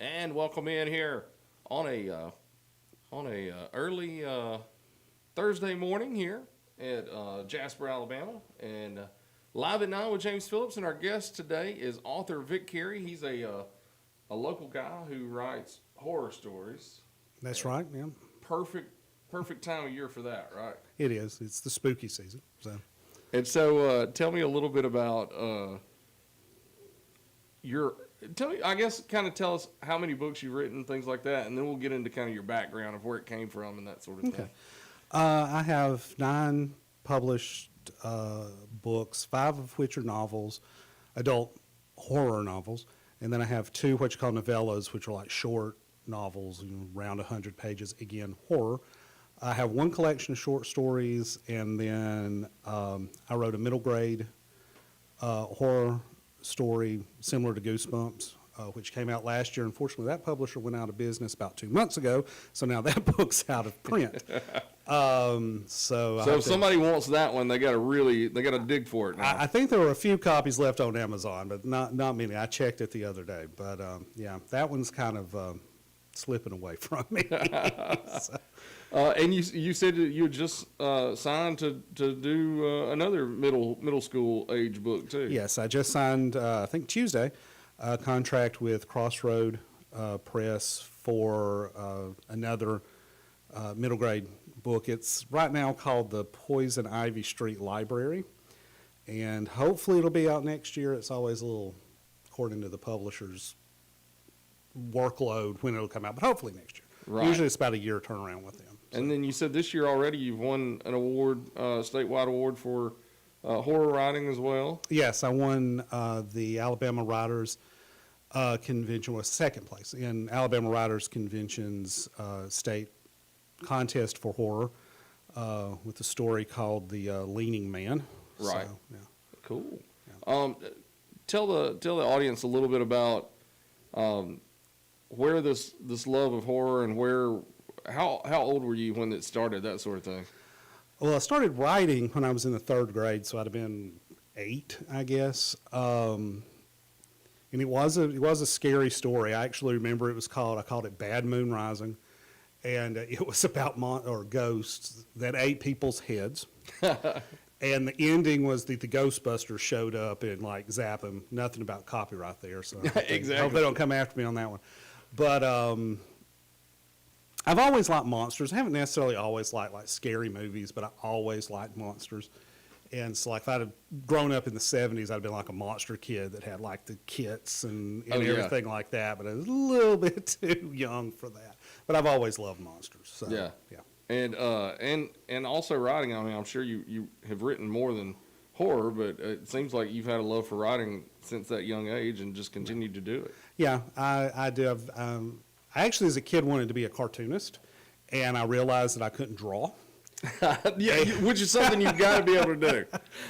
and welcome in here on a early Thursday morning here at Jasper, Alabama, and live at 9 with James Phillips. And our guest today is author Vic Kerry. He's a local guy who writes horror stories. That's right, yeah. Perfect time of year for that, right? It is. It's the spooky season. So tell me a little bit about tell us how many books you've written, things like that, and then we'll get into kind of your background of where it came from and that sort of thing. I have 9 published books, 5 of which are novels, adult horror novels, and then I have 2 what you call novellas, which are like short novels, around 100 pages, again, horror. I have 1 collection of short stories, and then I wrote a middle grade horror story similar to Goosebumps, which came out last year. Unfortunately, that publisher went out of business about 2 months ago, so now that book's out of print. So if somebody wants that one, they got to dig for it now. I think there were a few copies left on Amazon, but not many. I checked it the other day, but that one's kind of slipping away from me. So. And you said that you had just signed to do another middle school age book too. Yes, I just signed, I think Tuesday, a contract with Crossroad Press for another middle grade book. It's right now called the Poison Ivy Street Library, and hopefully it'll be out next year. It's always a little, according to the publisher's workload, when it'll come out, but hopefully next year. Right. Usually it's about a year turnaround with them. So. And then you said this year already you've won an award, statewide award for horror writing as well. Yes, I won the Alabama Writers Convention, was second place in Alabama Writers Convention's state contest for horror with a story called The Leaning Man. Right. So, yeah. Cool. Yeah. Tell the audience a little bit about where this love of horror and how old were you when it started, that sort of thing? Well, I started writing when I was in the 3rd grade, so I'd have been 8, I guess. And it was a scary story. I actually remember I called it Bad Moon Rising, and it was about ghosts that ate people's heads. And the ending was that the Ghostbusters showed up and zap them. Nothing about copyright there, so exactly. I hope they don't come after me on that one. But I've always liked monsters. I haven't necessarily always liked scary movies, but I always liked monsters. And so if I'd have grown up in the 70s, I'd have been like a monster kid that had the kits and everything like that. But I was a little bit too young for that. But I've always loved monsters. So, yeah. And also writing. I mean, I'm sure you have written more than horror, but it seems like you've had a love for writing since that young age and just continued to do it. Yeah, I do. I actually, as a kid, wanted to be a cartoonist, and I realized that I couldn't draw. Which is something you've got to be able to do.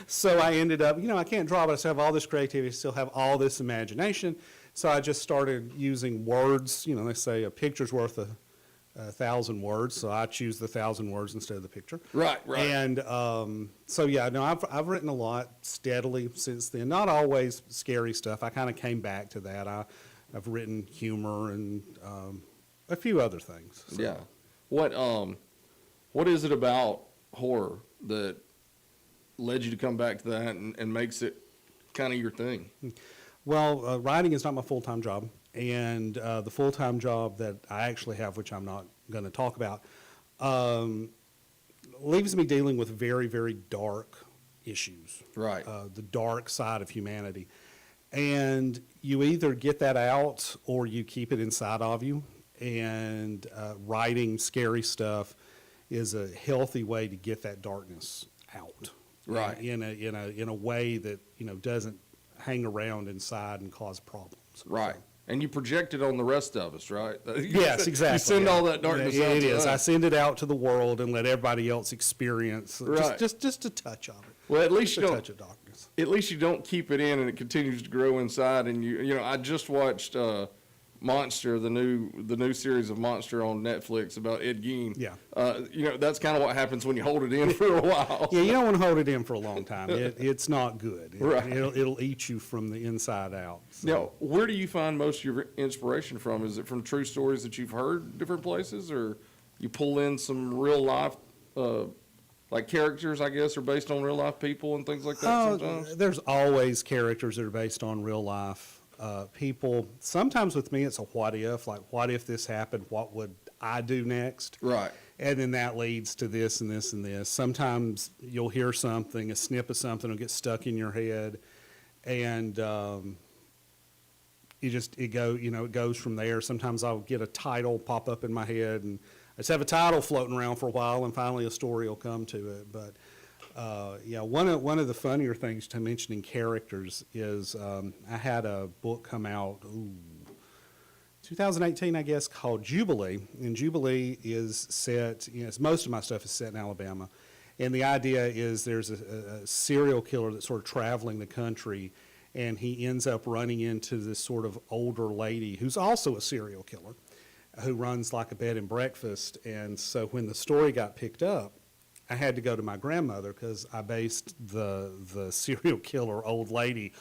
So I ended up, I can't draw, but I still have all this creativity, still have all this imagination. So I just started using words. They say a picture's worth 1,000 words, so I choose the 1,000 words instead of the picture. Right. And I've written a lot steadily since then. Not always scary stuff. I kind of came back to that. I've written humor and a few other things. So. Yeah. What is it about horror that led you to come back to that and makes it kind of your thing? Well, writing is not my full-time job, and the full-time job that I actually have, which I'm not going to talk about, leaves me dealing with very, very dark issues. Right. The dark side of humanity. And you either get that out or you keep it inside of you. And writing scary stuff is a healthy way to get that darkness out. Right. In a way that doesn't hang around inside and cause problems. Right. And you project it on the rest of us, right? Yes, exactly. You send all that darkness out. It is. I send it out to the world and let everybody else experience just a touch of it. Well, at least a touch of darkness. At least you don't keep it in and it continues to grow inside. And I just watched Monster, the new series of Monster on Netflix about Ed Gein. Yeah. That's kind of what happens when you hold it in for a while. Yeah, you don't want to hold it in for a long time. It's not good. Right. It'll eat you from the inside out. So. Now, where do you find most of your inspiration from? Is it from true stories that you've heard different places, or you pull in some real life, like characters, I guess, are based on real life people and things like that sometimes? There's always characters that are based on real life people. Sometimes with me, it's a what if, like, what if this happened? What would I do next? Right. And then that leads to this and this and this. Sometimes you'll hear something, a snip of something will get stuck in your head, and it goes from there. Sometimes I'll get a title pop up in my head, and I just have a title floating around for a while, and finally a story will come to it. But one of the funnier things to mentioning characters is I had a book come out, 2018, I guess, called Jubilee. And Jubilee is set, most of my stuff is set in Alabama. And the idea is there's a serial killer that's sort of traveling the country, and he ends up running into this sort of older lady who's also a serial killer, who runs like a bed and breakfast. And so when the story got picked up, I had to go to my grandmother because I based the serial killer old lady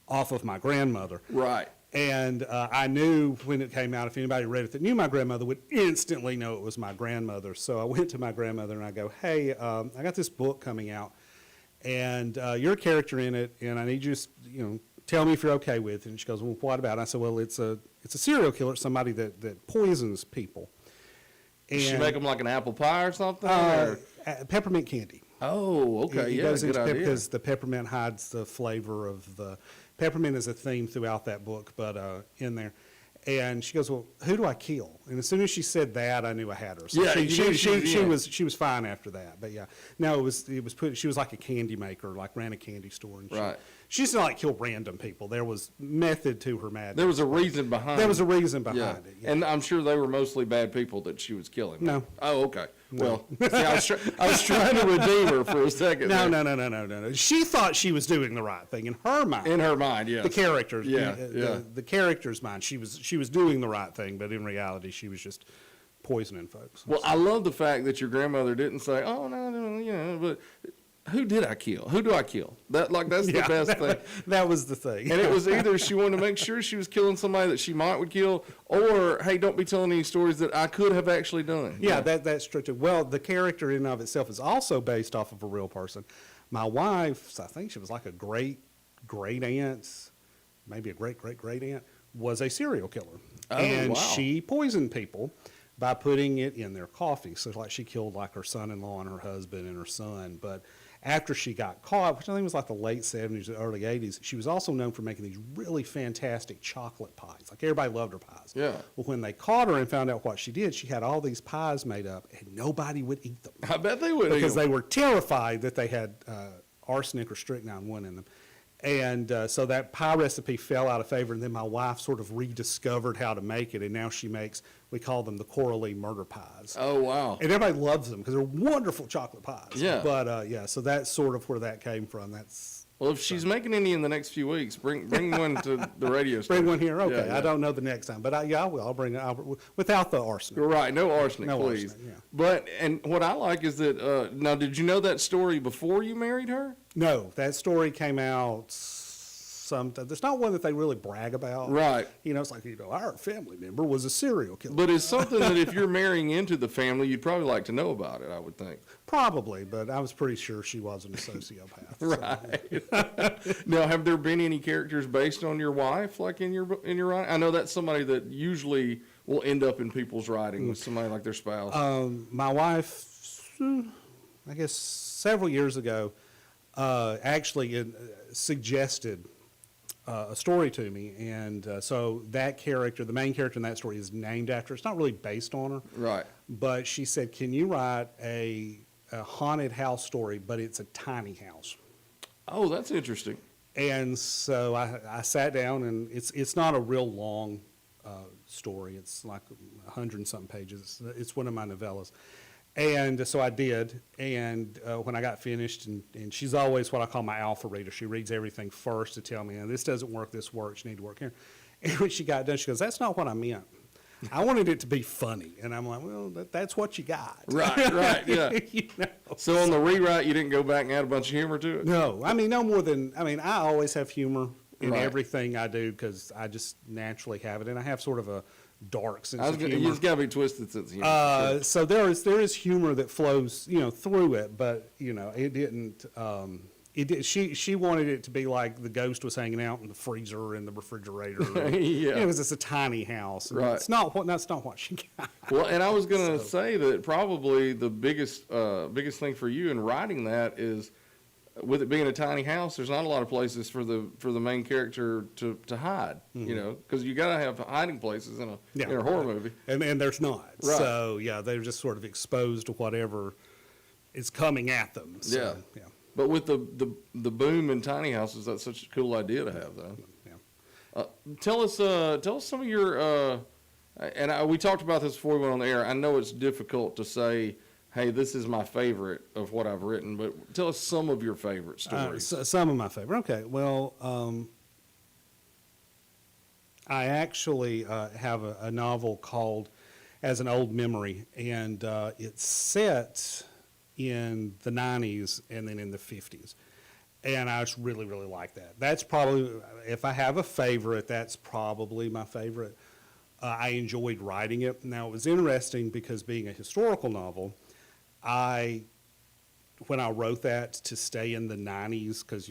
off of my grandmother. Right. And I knew when it came out, if anybody read it that knew my grandmother would instantly know it was my grandmother. So I went to my grandmother and I go, hey, I got this book coming out, and you're a character in it, and I need you to, tell me if you're okay with it. And she goes, well, what about it? I said, well, it's a serial killer, somebody that poisons people. And, Did she make them like an apple pie or something? Peppermint candy. Oh, okay. It Yeah, goes good into idea. because the peppermint hides the flavor of the peppermint is a theme throughout that book, but in there. And she goes, well, who do I kill? And as soon as she said that, I knew I had her. So Yeah, she was fine after that. But yeah, no, she was like a candy maker, like ran a candy store. And Right. She used to like kill random people. There was method to her madness. There was a reason behind it. There was a reason behind Yeah. it. Yeah. And I'm sure they were mostly bad people that she was killing. No. Oh, okay. No. Well, see, I was trying to redeem her for a second. No, there. no. She thought she was doing the right thing in her mind. In her mind, yes. The characters, Yeah, the character's mind. She was doing the right thing, but in reality, she was just poisoning folks. Well, I love the fact that your grandmother didn't say, "Oh no," but who did I kill? Who do I kill? That's the best thing. That was the thing. And it was either she wanted to make sure she was killing somebody that she would kill, or hey, don't be telling any stories that I could have actually done. Yeah, that's true too. Well, the character in and of itself is also based off of a real person. My wife, I think she was like a great aunt, maybe a great aunt, was a serial killer. Oh, and wow. she poisoned people by putting it in their coffee. So like she killed like her son-in-law and her husband and her son. But after she got caught, which I think was like the late 70s or early 80s, she was also known for making these really fantastic chocolate pies. Like everybody loved her pies. Yeah. Well, when they caught her and found out what she did, she had all these pies made up and nobody would eat them. I bet they would. Because they were terrified that they had arsenic or strychnine one in them. And so that pie recipe fell out of favor, and then my wife sort of rediscovered how to make it, and now she makes, we call them the Coralie murder pies. Oh, wow. And everybody loves them because they're wonderful chocolate pies. Yeah. But, so that's sort of where that came from. Well, if she's making any in the next few weeks, bring one to the radio station. Bring one here? Okay. Yeah. I don't know the next time, but I will. I'll bring it without the arsenic. Right, no arsenic, No please. arsenic, yeah. But, and what I like is that, now, did you know that story before you married her? No, that story came out there's not one that they really brag about. Right. It's like, our family member was a serial killer. But it's something that if you're marrying into the family, you'd probably like to know about it, I would think. Probably, but I was pretty sure she wasn't a sociopath. Right. Now, have there been any characters based on your wife, like in your writing? I know that's somebody that usually will end up in people's writing with somebody like their spouse. My wife, I guess several years ago, actually suggested a story to me, and so that character, the main character in that story, is named after. It's not really based on her, Right. But she said, "Can you write a haunted house story, but it's a tiny house?" Oh, that's interesting. And so I sat down, and it's not a real long story. It's like 100 and something pages. It's one of my novellas. And so I did. And when I got finished, and she's always what I call my alpha reader. She reads everything first to tell me, this doesn't work, this works, you need to work here. And when she got done, she goes, that's not what I meant. I wanted it to be funny. And I'm like, well, that's what you got. Right, yeah. You know? So on the rewrite, you didn't go back and add a bunch of humor to it? No, I mean, no more than, I always have humor in Right. everything I do because I just naturally have it. And I have sort of a dark sense of You humor. just got to be twisted sense of humor. So there is humor that flows, through it, but it didn't. She wanted it to be like the ghost was hanging out in the freezer and the refrigerator. Yeah. It was just a tiny house. And Right. that's not what she got. Well, and I was going to say that probably the biggest thing for you in writing that is, with it being a tiny house, there's not a lot of places for the main character to hide, because you got to have hiding places in a horror movie. And there's not. Right. So yeah, they're just sort of exposed to whatever is coming at them. So, yeah. But with the boom in tiny houses, that's such a cool idea to have, though. Yeah. Tell us some of your, we talked about this before we went on the air. I know it's difficult to say, hey, this is my favorite of what I've written, but tell us some of your favorite stories. Some of my favorite. Okay. Well, I actually have a novel called As an Old Memory, and it's set in the 90s and then in the 50s. And I just really, really like that. That's probably, if I have a favorite, that's probably my favorite. I enjoyed writing it. Now, it was interesting because being a historical novel, when I wrote that to stay in the 90s, because,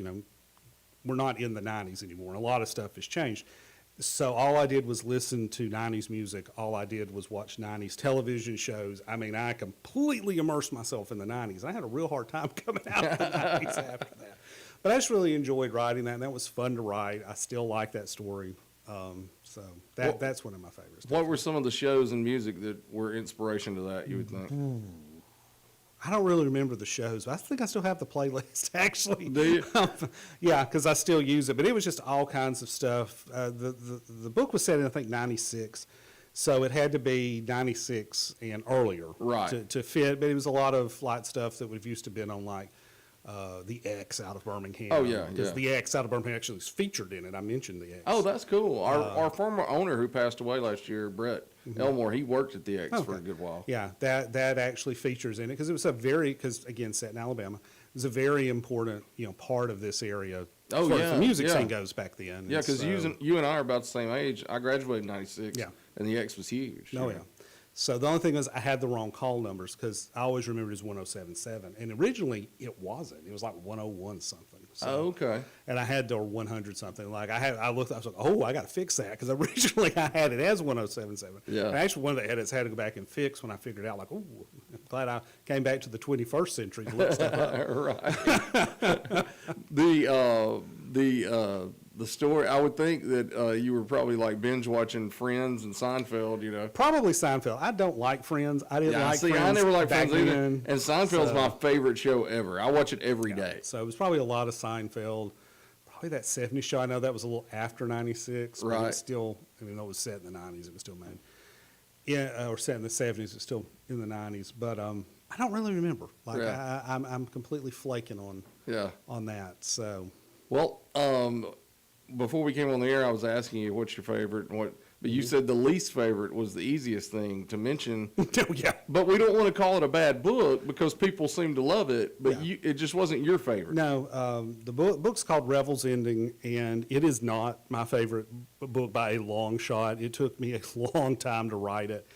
we're not in the 90s anymore, and a lot of stuff has changed. So all I did was listen to 90s music. All I did was watch 90s television shows. I mean, I completely immersed myself in the 90s. I had a real hard time coming out of the 90s after that. But I just really enjoyed writing that, and that was fun to write. I still like that story. So that's one of my favorites. What were some of the shows and music that were inspiration to that, you would think? I don't really remember the shows, but I think I still have the playlist, actually. Do you? Yeah, because I still use it. But it was just all kinds of stuff. The book was set in, I think, 96. So it had to be 96 and earlier Right. to fit. But it was a lot of light stuff that would have used to been on, like, the X out of Birmingham. Oh, yeah, Because yeah. the X out of Birmingham actually was featured in it. I mentioned the X. Oh, that's cool. Our former owner who passed away last year, Brett Elmore, he worked at the X for a good while. Yeah, that actually features in it because it was because again, set in Alabama, it was a very important part of this area. Oh, as far as yeah, the music yeah. scene goes back then. Yeah, because so, you and I are about the same age. I graduated in 96. Yeah. And the X was huge. Oh yeah. So the only thing was I had the wrong call numbers because I always remembered it as 107.7, and originally it wasn't. It was like 101 something. So, Oh, okay. And I had the 100 something. Like I looked, I was like, oh, I got to fix that because originally I had it as 107.7. Yeah. And actually, one of the edits had to go back and fix when I figured out, like, oh, I'm glad I came back to the 21st century to look stuff up. Right. The story, I would think that you were probably like binge watching Friends and Seinfeld, Probably Seinfeld. I don't like Friends. I didn't like Friends. I never liked back Friends either. then. And Seinfeld's So- my favorite show ever. I watch it every day. So it was probably a lot of Seinfeld. Probably that 70s show. I know that was a little after 96. But Right. it's still, even though it was set in the 90s, it was still made. Yeah, or set in the 70s, it's still in the 90s. But I don't really remember. Like, Yeah. I'm completely flaking Yeah. on that. So, Well, before we came on the air, I was asking you what's your favorite and but you said the least favorite was the easiest thing to mention. oh, yeah. But we don't want to call it a bad book because people seem to love it, but Yeah. it just wasn't your favorite. No, the book's called Revel's Ending, and it is not my favorite book by a long shot. It took me a long time to write it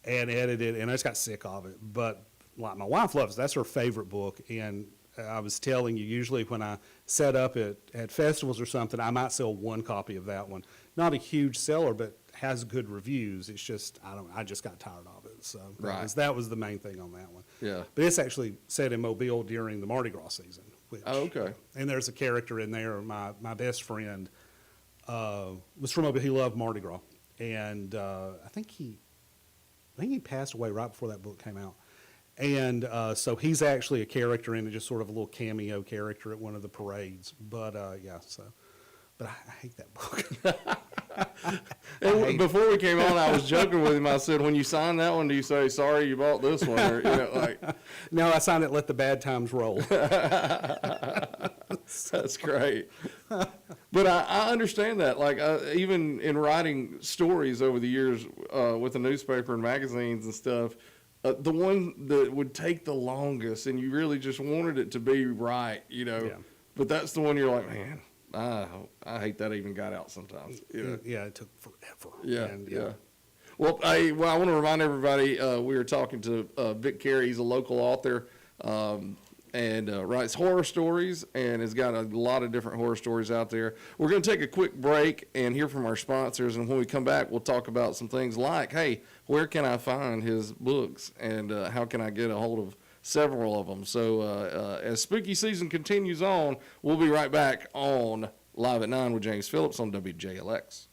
and edit it, and I just got sick of it. But like my wife loves it. That's her favorite book, and I was telling you, usually when I set up at festivals or something, I might sell one copy of that one. Not a huge seller, but has good reviews. It's just, I just got tired of it. So Right. that was the main thing on that one. Yeah. But it's actually set in Mobile during the Mardi Gras season. Which, Oh, okay. And there's a character in there. My best friend was from Mobile. He loved Mardi Gras, and I think he passed away right before that book came out. And so he's actually a character in it, just sort of a little cameo character at one of the parades. But yeah, so. But I hate that book. And before we came on, I was joking with him. I said, when you sign that one, do you say, sorry you bought this one? Or, like. No, I signed it, let the bad times roll. That's great. But I understand that. Like, even in writing stories over the years with the newspaper and magazines and stuff, the one that would take the longest and you really just wanted it to be right, Yeah. But that's the one you're like, man, I hate that even got out sometimes. Yeah, it took forever. Yeah, And, yeah. Well, I want to remind everybody, we were talking to Vic Kerry. He's a local author and writes horror stories and has got a lot of different horror stories out there. We're going to take a quick break and hear from our sponsors, and when we come back, we'll talk about some things like, hey, where can I find his books, and how can I get a hold of several of them? So as spooky season continues on, we'll be right back on Live at 9 with James Phillips on WJLX.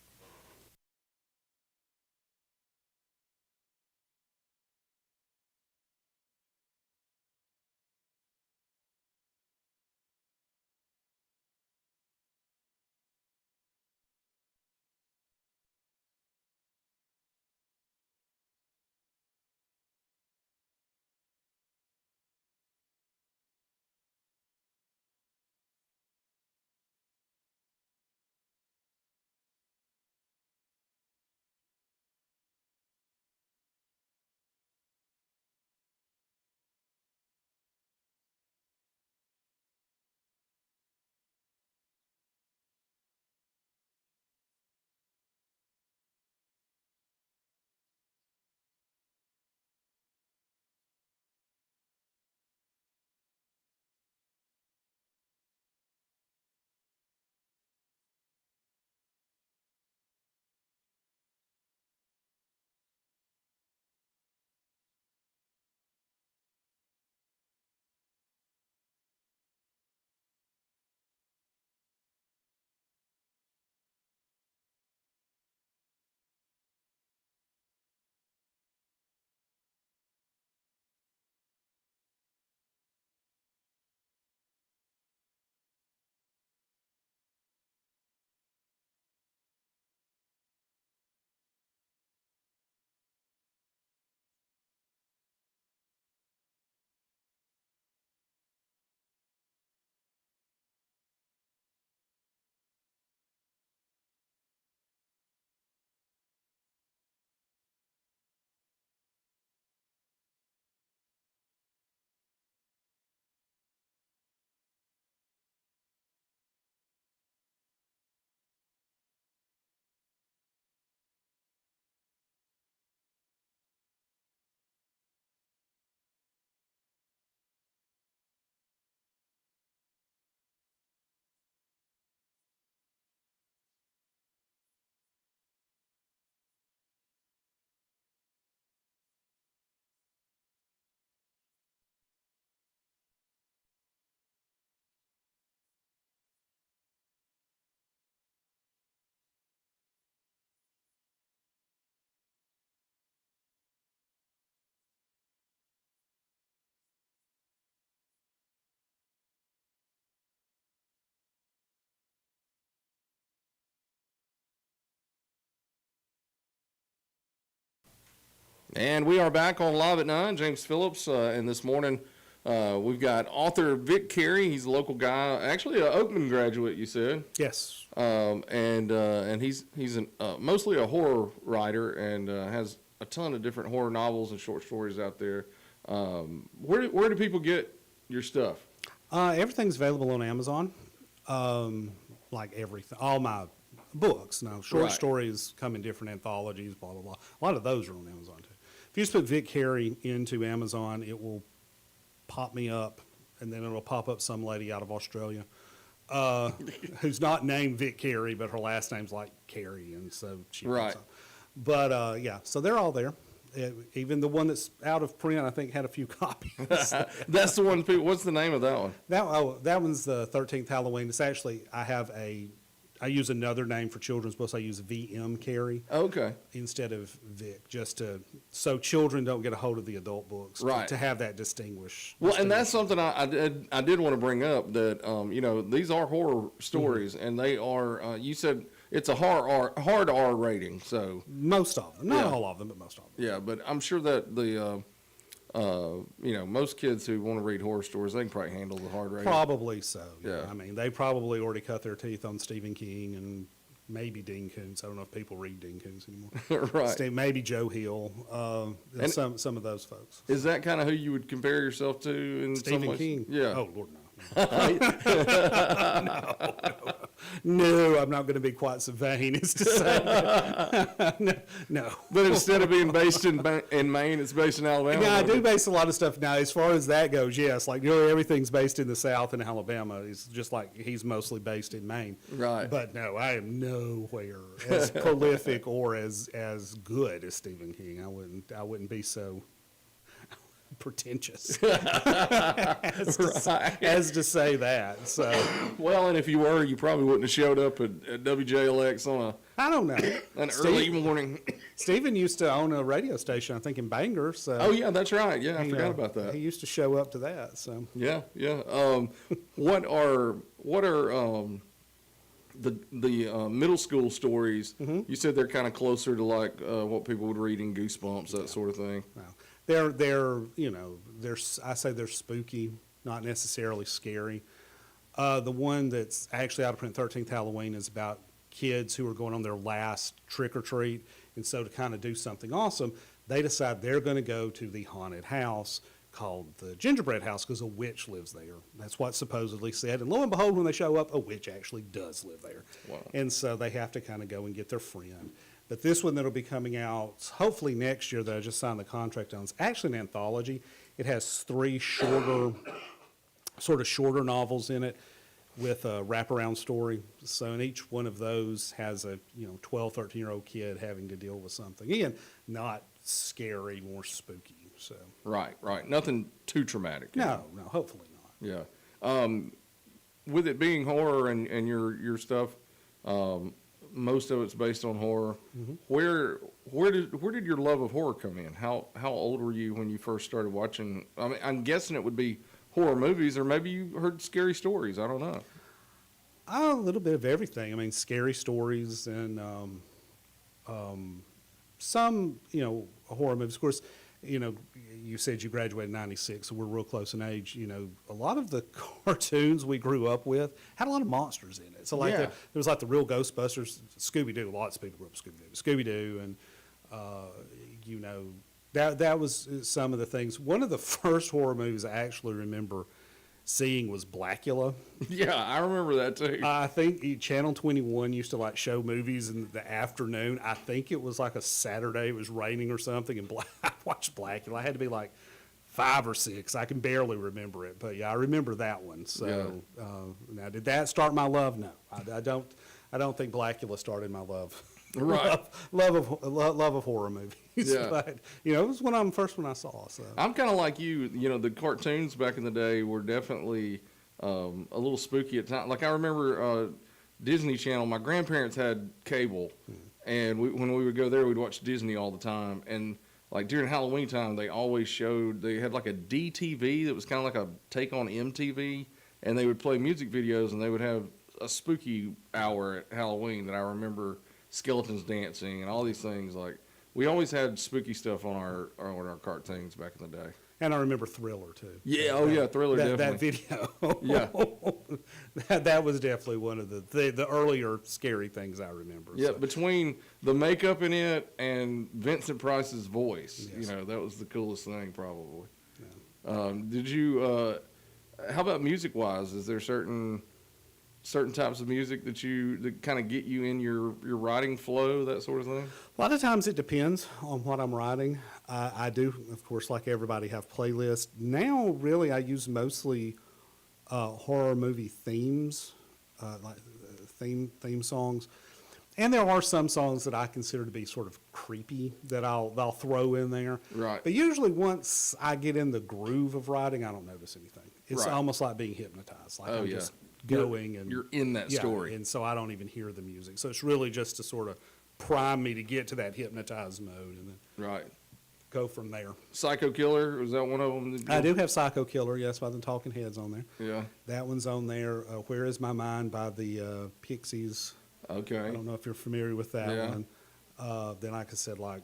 And we are back on Live at 9, James Phillips, and this morning we've got author Vic Kerry. He's a local guy, actually an Oakman graduate, you said. Yes. And he's mostly a horror writer and has a ton of different horror novels and short stories out there. Where do people get your stuff? Everything's available on Amazon. Like everything, all my books. Now, short Right. stories come in different anthologies, blah, blah, blah. A lot of those are on Amazon, too. If you just put Vic Kerry into Amazon, it will pop me up, and then it'll pop up some lady out of Australia who's not named Vic Kerry, but her last name's like Kerry, and so she Right. But, yeah, so they're all there. Even the one that's out of print, I think, had a few copies. That's the one. What's the name of that one? That one's the 13th Halloween. It's actually, I use another name for children's books. I use VM Carey Okay. instead of Vic, so children don't get a hold of the adult books. Right. To have that distinguish. Well, and that's something I did want to bring up that, these are horror stories, and they are, you said it's a hard R rating. So Most of them, not Yeah. all of them, but most of them. yeah, but I'm sure that the most kids who want to read horror stories, they can probably handle the hard rating. Probably so. Yeah. I mean, they probably already cut their teeth on Stephen King and maybe Dean Koontz. I don't know if people read Dean Koontz anymore. Right. Maybe Joe Hill. And- Some of those folks. Is that kind of who you would compare yourself to in some Stephen ways? King. Yeah. Oh Lord, no. No, I'm not going to be quite so vain as to say that. No. But instead of being based in Maine, it's based in Alabama. Yeah, I do base a lot of stuff now. As far as that goes, yes, like nearly everything's based in the South and Alabama. It's just like he's mostly based in Maine. Right. But no, I am nowhere as prolific or as good as Stephen King. I wouldn't be so pretentious as to say that. So Well, and if you were, you probably wouldn't have showed up at WJLX on I don't know. an early morning. Stephen used to own a radio station, I think, in Bangor. So Oh, yeah, that's right. Yeah, I you forgot know, about that. He used to show up to that. So Yeah, yeah. What are the middle school stories? Mm-hmm. You said they're kind of closer to like what people would read in Goosebumps, that sort of thing. well, I say they're spooky, not necessarily scary. The one that's actually out of print, 13th Halloween, is about kids who are going on their last trick or treat, and so to kind of do something awesome, they decide they're going to go to the haunted house called the Gingerbread House because a witch lives there. That's what's supposedly said, and lo and behold, when they show up, a witch actually does live there. Wow. And so they have to kind of go and get their friend. But this one that'll be coming out hopefully next year that I just signed the contract on, it's actually an anthology. It has 3 shorter novels in it with a wraparound story. So in each one of those has a 12, 13-year-old kid having to deal with something. Again, not scary, more spooky. So Right, right. Nothing too traumatic. you know? no, hopefully not. Yeah. With it being horror and your stuff, most of it's based on horror. Mm-hmm. Where did your love of horror come in? How old were you when you first started watching? I mean, I'm guessing it would be horror movies, or maybe you heard scary stories. I don't know. A little bit of everything. I mean, scary stories and some, horror movies. Of course, you said you graduated in 96, so we're real close in age. A lot of the cartoons we grew up with had a lot of monsters in it. So, like, Yeah. there was like the real Ghostbusters, Scooby-Doo. Lots of people grew up with Scooby-Doo, and, that was some of the things. One of the first horror movies I actually remember seeing was Blackula. Yeah, I remember that too. I think Channel 21 used to like show movies in the afternoon. I think it was like a Saturday. It was raining or something, and I watched Blackula. I had to be like 5 or 6. I can barely remember it, but yeah, I remember that one. So now, did that start my love? No, I don't think Blackula started my love. Right. love of horror movies. Yeah. But it was first one I saw. So I'm kind of like you. The cartoons back in the day were definitely a little spooky at times. Like I remember Disney Channel. My grandparents had cable, and when we would go there, we'd watch Disney all the time. And like during Halloween time, they always showed. They had like a DTV that was kind of like a take on MTV, and they would play music videos, and they would have a spooky hour at Halloween that I remember. Skeletons dancing and all these things. Like we always had spooky stuff on our cartoons back in the day. And I remember Thriller too. Yeah, yeah, Thriller That definitely. video. Yeah. that was definitely one of the earlier scary things I remember. Yeah, So, between the makeup in it and Vincent Price's voice, Yes. that was the coolest thing probably. Did you? How about music wise? Is there certain types of music that kind of get you in your writing flow, that sort of thing? a lot of times it depends on what I'm writing. I do, of course, like everybody, have playlists. Now, really, I use mostly horror movie themes, like theme songs. And there are some songs that I consider to be sort of creepy that I'll throw in there. Right. But usually once I get in the groove of writing, I don't notice anything. It's Right. almost like being hypnotized. Like Oh, I'm yeah. just going and You're in that story. and so I don't even hear the music. So it's really just to sort of prime me to get to that hypnotized mode and then Right. go from there. Psycho Killer, was that one of them? I do have Psycho Killer, yes, by the Talking Heads on there. Yeah. That one's on there. Where Is My Mind by the Pixies. Okay. I don't know if you're familiar with that Yeah. one. Then like I said, like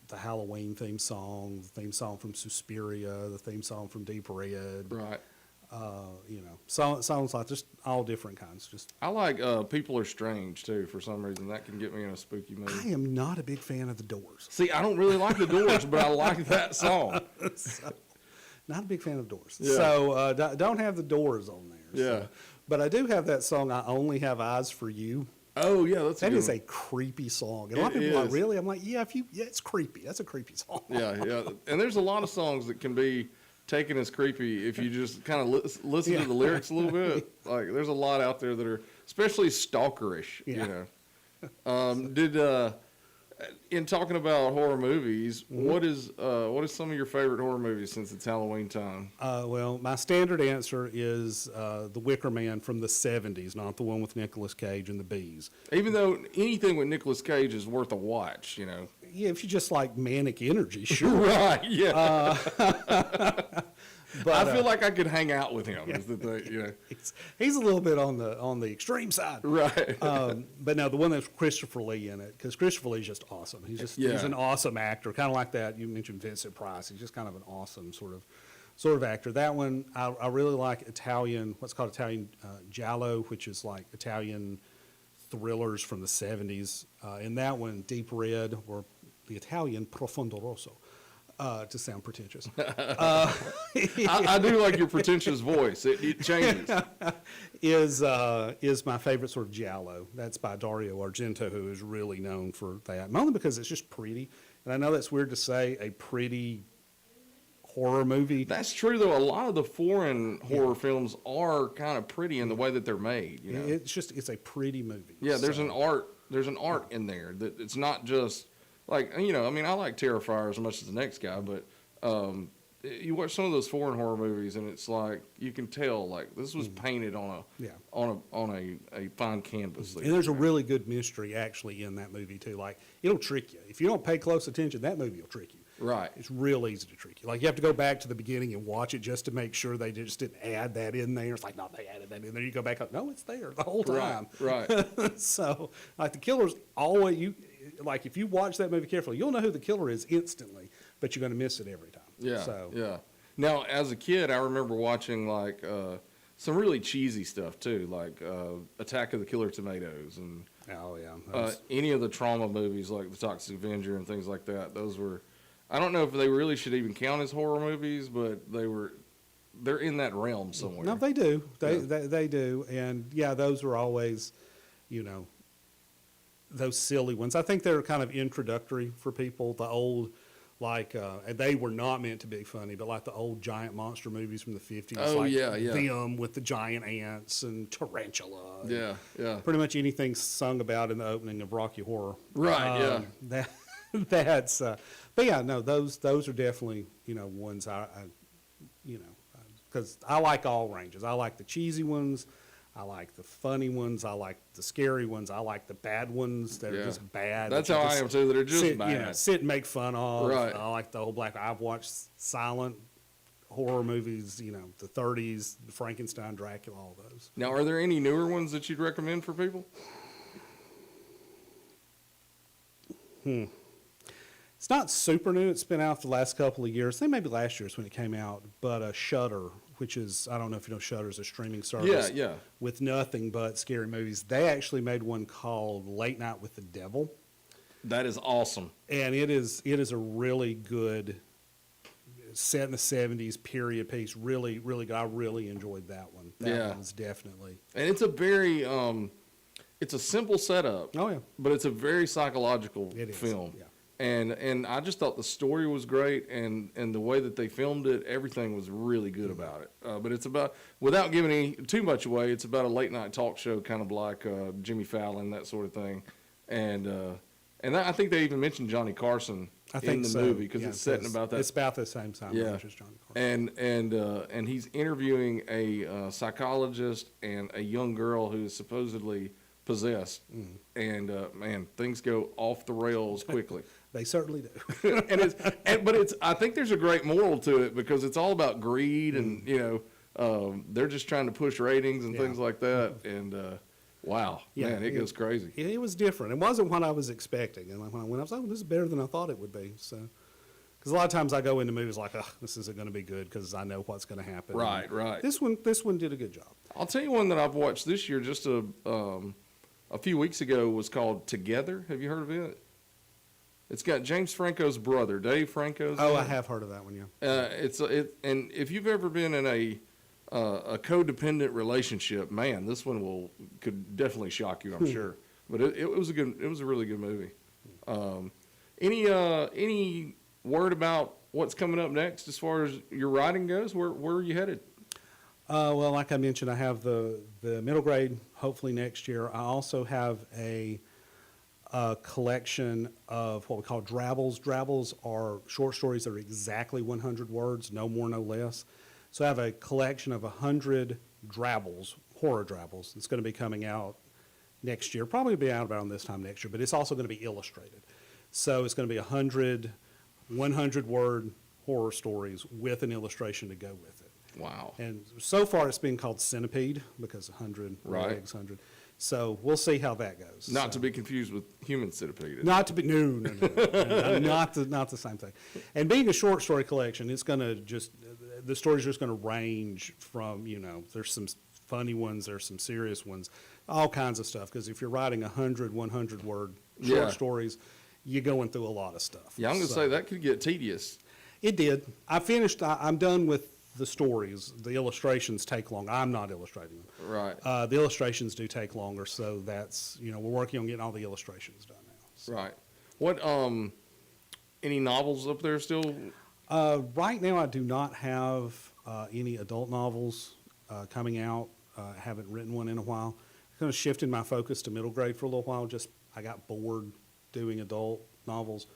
the Halloween theme song, the theme song from Suspiria, the theme song from Deep Red. Right. You know, songs like just all different kinds. Just I like People Are Strange too. For some reason, that can get me in a spooky mood. I am not a big fan of the Doors. See, I don't really like the Doors, but I like that song. So, not a big fan of Doors. Yeah. So don't have the Doors on there. Yeah. So. But I do have that song, I Only Have Eyes for You. Oh yeah, that's That a is good a creepy song. And a lot of It people are like, is. really? I'm like, yeah, it's creepy. That's a creepy song. one. Yeah. And there's a lot of songs that can be taken as creepy if you just kind of listen Yeah. to the lyrics a little bit. Like, there's a lot out there that are especially stalkerish. Yeah. You know. In talking about horror movies, Mm-hmm. what is some of your favorite horror movies since it's Halloween time? Well, my standard answer is The Wicker Man from the 70s, not the one with Nicolas Cage and the bees. Even though anything with Nicolas Cage is worth a watch, you know. Yeah, if you just like manic energy, sure. Right. Yeah. But I feel like I could hang out with him. Is the thing, you know. he's a little bit on the extreme side. Right. But no, the one that's Christopher Lee in it, because Christopher Lee's just awesome. He's an awesome actor, kind of like that. You mentioned Vincent Price. He's just kind of an awesome sort of actor. That one, I really like Italian, what's called Italian giallo, which is like Italian thrillers from the 70s. In that one, Deep Red, or the Italian Profondo Rosso, to sound pretentious. I do like your pretentious voice. It changes. is my favorite sort of giallo. That's by Dario Argento, who is really known for that. Mainly because it's just pretty. And I know that's weird to say, a pretty horror movie. That's true, though. A lot of the foreign horror films are kind of pretty in the way that they're made. You know? It's a pretty movie. Yeah, there's So, an art. There's an art in there that it's not just like, you know. I mean, I like Terrifier as much as the next guy, but you watch some of those foreign horror movies, and it's like you can tell like this was painted on a fine canvas. And there's a really good mystery actually in that movie too. Like it'll trick you if you don't pay close attention. That movie will trick you. Right. It's real easy to trick you. Like you have to go back to the beginning and watch it just to make sure they just didn't add that in there. It's like, no, they added that in there. You go back up, no, it's there the whole time. Right. So, like the killer's always like if you watch that movie carefully, you'll know who the killer is instantly, but you're going to miss it every time. Yeah. So, Yeah. Now, as a kid, I remember watching like some really cheesy stuff too, like Attack of the Killer Tomatoes and oh yeah. any of the trauma movies like The Toxic Avenger and things like that. Those were, I don't know if they really should even count as horror movies, but they're in that realm somewhere. No, they do. They do. And yeah, those were always, you know, those silly ones. I think they're kind of introductory for people. The old, like, and they were not meant to be funny, but like the old giant monster movies from the 50s. Oh, like yeah. Them with the giant ants and Tarantula. And Yeah. pretty much anything sung about in the opening of Rocky Horror. Right, That's, but yeah, no, those are definitely, you know, ones I you know, because I like all ranges. I like the cheesy ones. I like the funny ones. I like the scary ones. I like the bad ones that are just bad. That's that you how I just am too. That are just sit, bad. You know, sit and make fun of. Right. I like the old black. I've watched silent horror movies. You know, the 30s, Frankenstein, Dracula, all those. Now, are there any newer ones that you'd recommend for people? It's not super new. It's been out the last couple of years. I think maybe last year is when it came out. But Shudder, which is, I don't know if you know, Shudder's a streaming service. Yeah. With nothing but scary movies. They actually made one called Late Night with the Devil. That is awesome. And it is a really good, set in the 70s period piece. Really, really good. I really enjoyed that one. That one was definitely. And it's a very, it's a simple setup. Oh, yeah. But it's a very psychological film. Yeah. And I just thought the story was great, and the way that they filmed it, everything was really good about it. But it's about, without giving too much away, it's about a late night talk show, kind of like Jimmy Fallon, that sort of thing. And I think they even mentioned Johnny Carson in the movie because it's set in about that. It's about the same time as Johnny Carson. And he's interviewing a psychologist and a young girl who is supposedly possessed, and man, things go off the rails quickly. They certainly do. But I think there's a great moral to it because it's all about greed and you know they're just trying to push ratings and things like that. And Wow, Yeah, man, it goes crazy. It was different. It wasn't what I was expecting. And like when I went, I was like, oh, this is better than I thought it would be. So, because a lot of times I go into movies like, oh, this isn't going to be good because I know what's going to happen. Right, And right. This one did a good job. I'll tell you one that I've watched this year just a few weeks ago was called Together. Have you heard of it? It's got James Franco's brother, Dave Franco's. Oh, I have heard of that one, yeah. And if you've ever been in a codependent relationship, man, this one could definitely shock you, I'm sure. But it was a really good movie. Any word about what's coming up next as far as your writing goes? Where are you headed? Well, like I mentioned, I have the middle grade hopefully next year. I also have a collection of what we call drabbles. Drabbles are short stories that are exactly 100 words, no more, no less. So I have a collection of 100 drabbles, horror drabbles. It's going to be coming out next year, probably be out about this time next year, but it's also going to be illustrated. So it's going to be 100 100-word horror stories with an illustration to go with it. Wow. And so far it's been called Centipede because 100 Right. legs, 100. So we'll see how that goes. Not to be confused with Human Centipede. Not to be, no, not the same thing. And being a short story collection, it's going to the stories are just going to range from, there's some funny ones, there's some serious ones, all kinds of stuff. Because if you're writing 100-word short stories, you're going through a lot of stuff. Yeah, I'm going to say that could get tedious. It did. I'm done with the stories. The illustrations take long. I'm not illustrating them. Right. The illustrations do take longer, so that's, we're working on getting all the illustrations done now. So. Right. What, any novels up there still? Right now, I do not have any adult novels coming out. I haven't written one in a while. I'm kind of shifting my focus to middle grade for a little while. I got bored doing adult novels,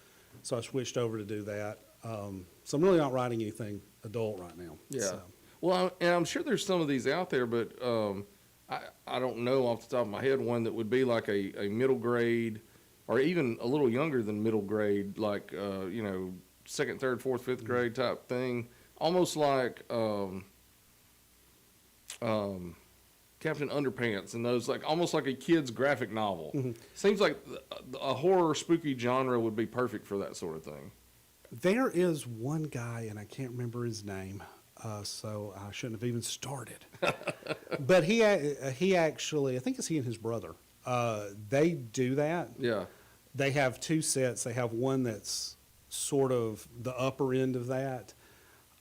so I switched over to do that. So I'm really not writing anything adult right now. Yeah. So. Well, and I'm sure there's some of these out there, but I don't know off the top of my head one that would be like a middle grade or even a little younger than middle grade, like, second, third, fourth, fifth grade type thing. Almost like Captain Underpants and those, like almost like a kid's graphic novel. Mm-hmm. Seems like a horror spooky genre would be perfect for that sort of thing. There is one guy, and I can't remember his name, so I shouldn't have even started. But he actually, I think it's he and his brother. They do that. Yeah. They have two sets. They have one that's sort of the upper end of that,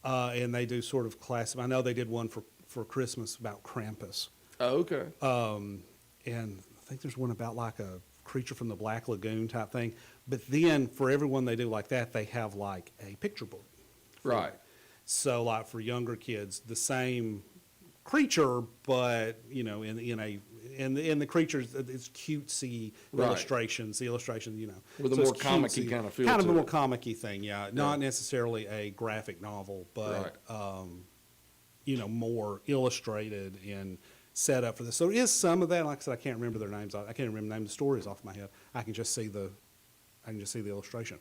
and they do sort of classic. I know they did one for Christmas about Krampus. Oh, okay. And I think there's one about like a creature from the Black Lagoon type thing. But then for everyone they do like that, they have like a picture book. Right. So like for younger kids, the same creature, but in the creatures, it's cutesy illustrations. The illustrations, with a more comic-y kind of feel. Kind of a more comic-y thing, yeah. Not necessarily a graphic novel, but more illustrated and set up for this. So there is some of that. Like I said, I can't remember their names. I can't remember the name of the stories off my head. I can just see the illustration,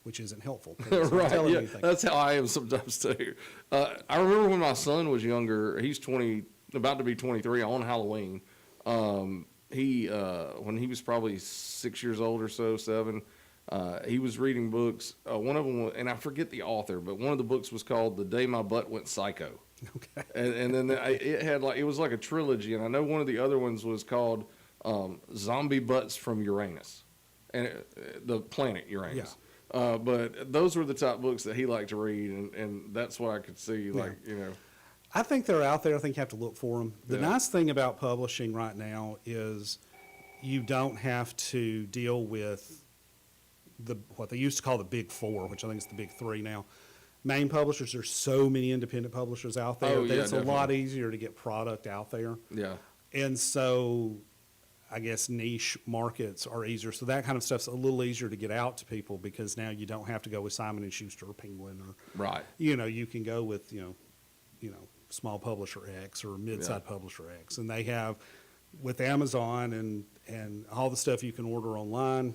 which isn't helpful. Right. Yeah. That's how I am sometimes too. I remember when my son was younger. He's about to be 23 on Halloween. When he was probably 6 years old or so, 7. He was reading books. One of them, and I forget the author, but one of the books was called "The Day My Butt Went Psycho." Okay. And then it was like a trilogy, and I know one of the other ones was called "Zombie Butts from Uranus," and the planet Uranus. Yeah. But those were the type books that he liked to read, and that's what I could see. Like I think they're out there. I think you have to look for them. The nice thing about publishing right now is you don't have to deal with what they used to call the big four, which I think is the big three now. Main publishers, there's so many independent publishers out there that it's definitely a lot easier to get product out there. Yeah. And so I guess niche markets are easier. So that kind of stuff's a little easier to get out to people because now you don't have to go with Simon & Schuster or Penguin or, you can go with, small publisher X or mid-sized publisher X. And they have, with Amazon and all the stuff you can order online,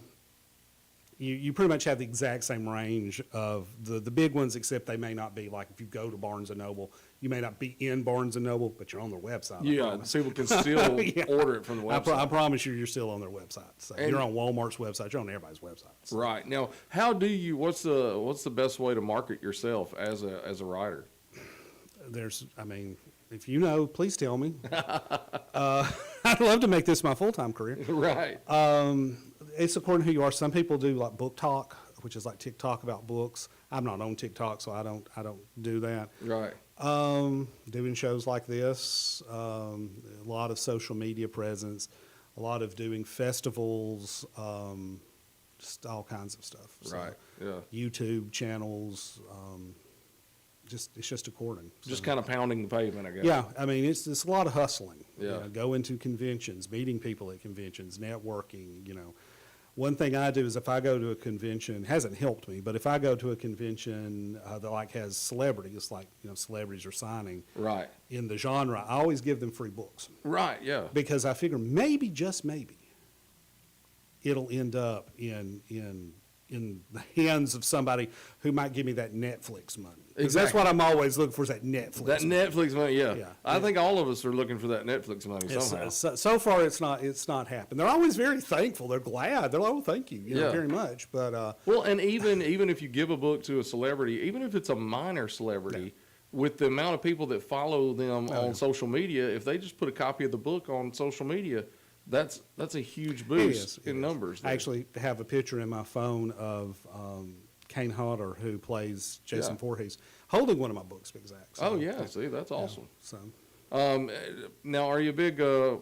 you pretty much have the exact same range of the big ones, except they may not be, like, if you go to Barnes & Noble, you may not be in Barnes & Noble, but you're on their website. I Yeah, promise. people can still Yeah. order it from the I website. promise you're still on their website. So And- you're on Walmart's website, you're on everybody's website. So Right. Now, how do you, what's the best way to market yourself as a writer? if you know, please tell me. I'd love to make this my full-time career. Right. It's according to who you are. Some people do like book talk, which is like TikTok about books. I'm not on TikTok, so I don't do that. Right. Doing shows like this, a lot of social media presence, a lot of doing festivals, just all kinds of stuff. So, Right. Yeah. YouTube channels, it's just according. Just So, kind of pounding the pavement, I guess. yeah, I mean, it's a lot of hustling. Yeah. Go into conventions, meeting people at conventions, networking, One thing I do is if I go to a convention, it hasn't helped me, but if I go to a convention that like has celebrities, like, celebrities are signing Right. in the genre, I always give them free books Right. Yeah. because I figure maybe, just maybe, it'll end up in the hands of somebody who might give me that Netflix money. 'Cause that's Exactly. what I'm always looking for, is that Netflix That money. Netflix money, yeah. Yeah. I think all of us are looking for that Netflix money somehow. So far, it's not happened. They're always very thankful. They're glad. They're like, oh, thank you, Yeah. very much. But Well, and even if you give a book to a celebrity, even if it's a minor celebrity, with the amount of people that follow them on social media, if they just put a copy of the book on social media, that's a huge boost in numbers. I actually have a picture in my phone of Kane Hodder, who plays Jason Yeah. Voorhees, holding one of my books, to be exact. So, Oh yeah, see, that's awesome. So Now, are you a big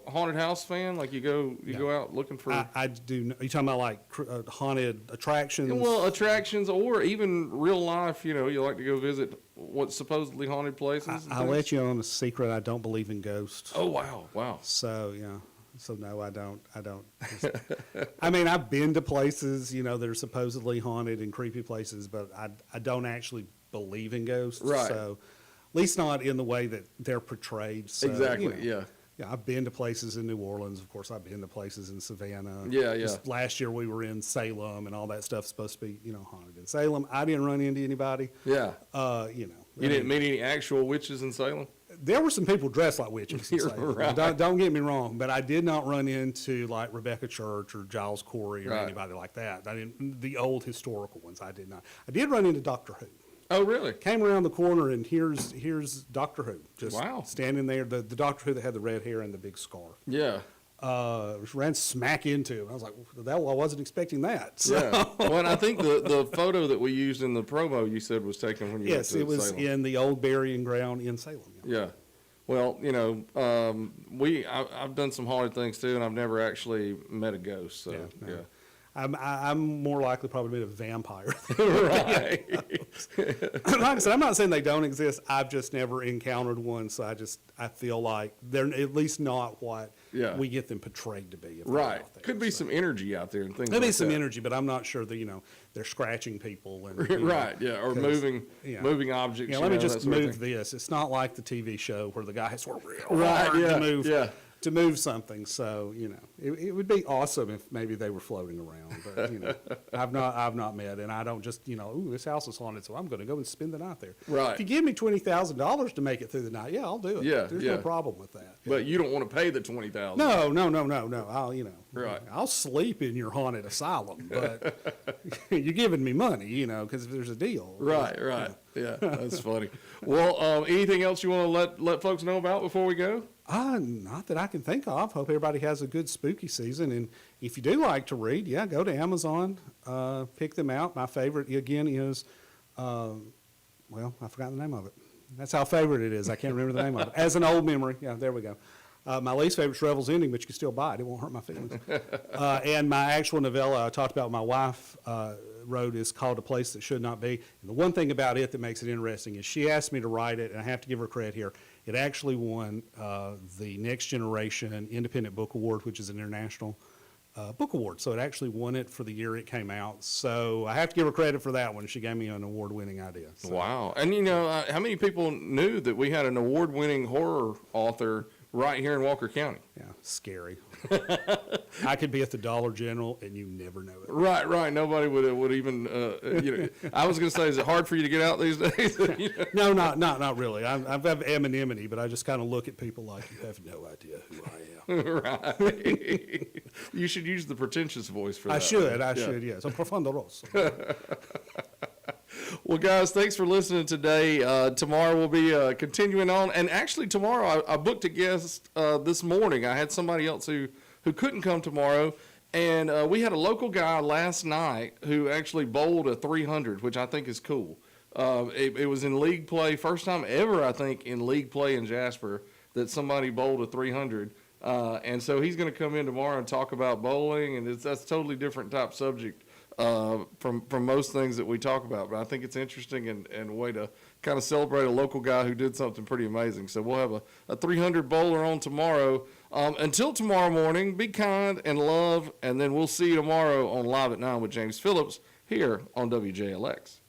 haunted house fan? Like you go out looking for I do. Are you talking about like haunted attractions? well attractions or even real life? You like to go visit what's supposedly haunted places. and I'll things? let you on a secret. I don't believe in ghosts. Oh wow. So So no, I don't. I mean, I've been to places, that are supposedly haunted and creepy places, but I don't actually believe in ghosts. Right. So at least not in the way that they're portrayed. So, Exactly. Yeah. Yeah, I've been to places in New Orleans. Of course, I've been to places in Savannah. Yeah. Just last year we were in Salem, and all that stuff's supposed to be, haunted in Salem. I didn't run into anybody. Yeah. You didn't meet any actual witches in Salem? There were some people dressed like witches. In You're Salem. right. Don't get me wrong, but I did not run into like Rebecca Church or Giles Corey or Right. anybody like that. I didn't. The old historical ones, I did not. I did run into Doctor Who. Oh, really? Came around the corner, and here's Doctor Who, just Wow. standing there. The Doctor Who that had the red hair and the big scarf. Yeah. Ran smack into him. I was like, I wasn't expecting that. So, Yeah. Well, and I think the photo that we used in the promo you said was taken when you yes, went it to was Salem. in the old burying ground in Salem. Yeah. Well, I've done some haunted things too, and I've never actually met a ghost. So Yeah, no. yeah. I'm more likely probably to meet a vampire. Right. Like I said, I'm not saying they don't exist. I've just never encountered one, so I feel like they're at least not what Yeah. we get them portrayed to be. If they're Right. out there. Could be So, some energy out there and things There'll be like some that. energy, but I'm not sure that they're scratching people and Right. Yeah. Or 'cause- moving objects. Yeah, let me that just sort of move thing. this. It's not like the TV show where the guy has to work real Right, hard yeah, to move yeah. to move something. So it would be awesome if maybe they were floating around. But I've not met, and I don't just ooh, this house is haunted, so I'm going to go and spend the night there. Right. If you give me $20,000 to make it through the night, yeah, I'll do it. Yeah, There's yeah. no problem with that. But you don't want to pay the $20,000. No. I'll Right. I'll sleep in your haunted asylum, but you're giving me money, because if there's a deal. Right. Yeah. That's funny. Well, anything else you want to let folks know about before we go? Not that I can think of. Hope everybody has a good spooky season. And if you do like to read, go to Amazon, pick them out. My favorite, again, is, I forgot the name of it. That's how favorite it is. I can't remember the name of it. As an old memory. Yeah, there we go. My least favorite is Revel's Ending, but you can still buy it. It won't hurt my feelings. And my actual novella I talked about, my wife wrote, is called A Place That Should Not Be. And the one thing about it that makes it interesting is she asked me to write it, and I have to give her credit here. It actually won the Next Generation Independent Book Award, which is an international book award. So it actually won it for the year it came out. So I have to give her credit for that one. She gave me an award-winning idea. So. Wow. And how many people knew that we had an award-winning horror author right here in Walker County. Yeah, scary. I could be at the Dollar General and you never know it. Right. Nobody would even. I was going to say, is it hard for you to get out these days? No, not really. I have anonymity, but I just kind of look at people like you have no idea who I am. Right. You should use the pretentious voice for that. I should, yes. I'm profondo rosso. Well, guys, thanks for listening today. Tomorrow we'll be continuing on. And actually, tomorrow I booked a guest this morning. I had somebody else who couldn't come tomorrow. And we had a local guy last night who actually bowled a 300, which I think is cool. It was in league play. First time ever, I think, in league play in Jasper that somebody bowled a 300. And so he's going to come in tomorrow and talk about bowling. And that's a totally different type subject from most things that we talk about, but I think it's interesting and a way to kind of celebrate a local guy who did something pretty amazing. So we'll have a 300 bowler on tomorrow. Until tomorrow morning, be kind and love, and then we'll see you tomorrow on Live at 9 with James Phillips here on WJLX.